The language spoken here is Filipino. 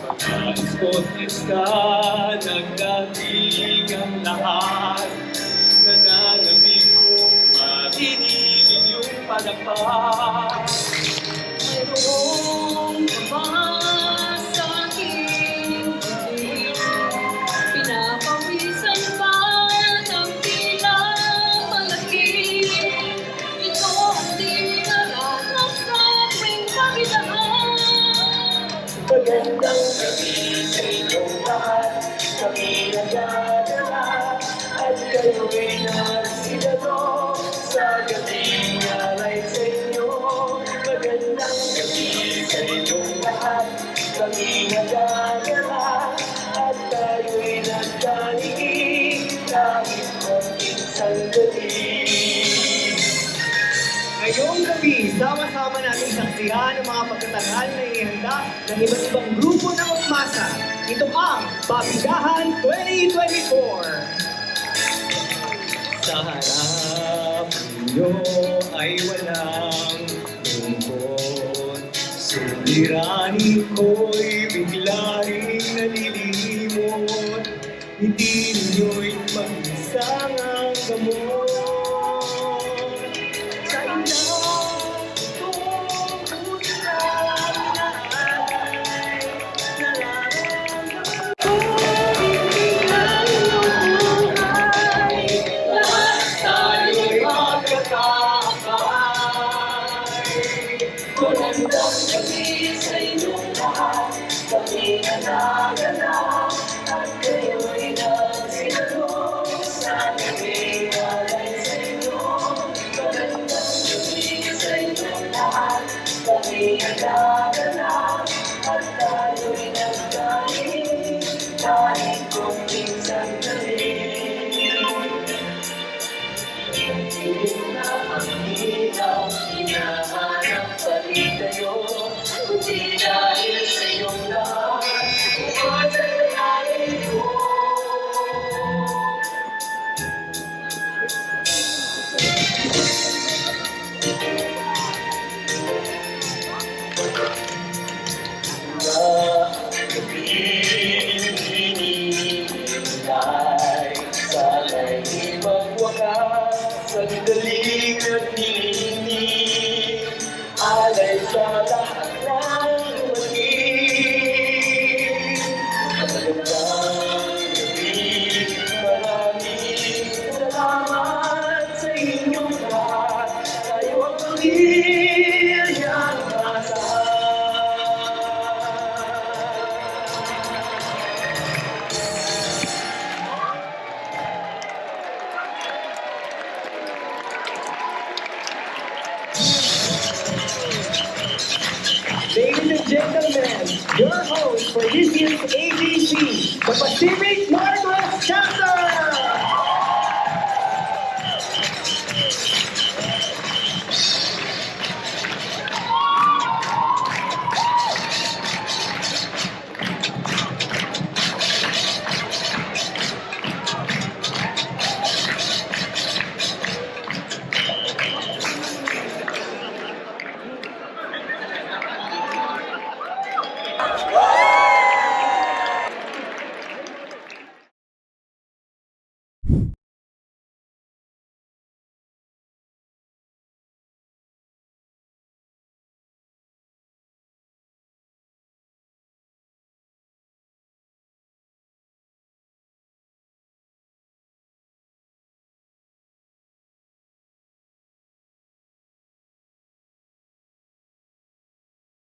Pagka-spotness ka, nagdating ang lahat. Nananabing kong marinig inyong palakpak. Mayroong ba sa aking puso? Pinapawisan ba ng tila malaki? Ito ang di naranas sa tuwing kabilaan. Magandang gabi sa inyong lahat. Kami nagdadala at kayo'y nagsidalo sa gabing alay sa inyo. Magandang gabi sa inyong lahat. Kami nagdadala at tayo'y nagdalig kahit konting sandali. Ngayong gabi, sama-sama natin saksihan ang mga pagtatanghal na ihanda ng iba't ibang grupo ng umasa. Ito ang Pabigahan 2024! Sa harap ninyo ay walang lungkot. Suliranin ko'y bigla rin nalilimot. Hindi ninyo'y mag-isang ang gamot. Sa ilang tungkulan ay nararamdaman ko biglang lumuhay. Lahat tayo'y magkakasabay. Magandang gabi sa inyong lahat. Kami nanaganap at kayo'y nagsidalo sa gabing alay sa inyo. Magandang gabi sa inyong lahat. Kami nanaganap at tayo'y nagdalig kahit konting sandali. Hindi na ang ilaw, hinahanap pa rin kayo. Kundi dahil sa iyong lahat, umatalalain ko. Hinihintay, sana'y magwakas, sandaling nagninig, alay sa lahat ng maging. Magandang gabi, maraming salamat sa inyong lahat, kayo ang pamilyang asahan. Ladies and gentlemen, your host for this year's ABC, the Pacific Northwest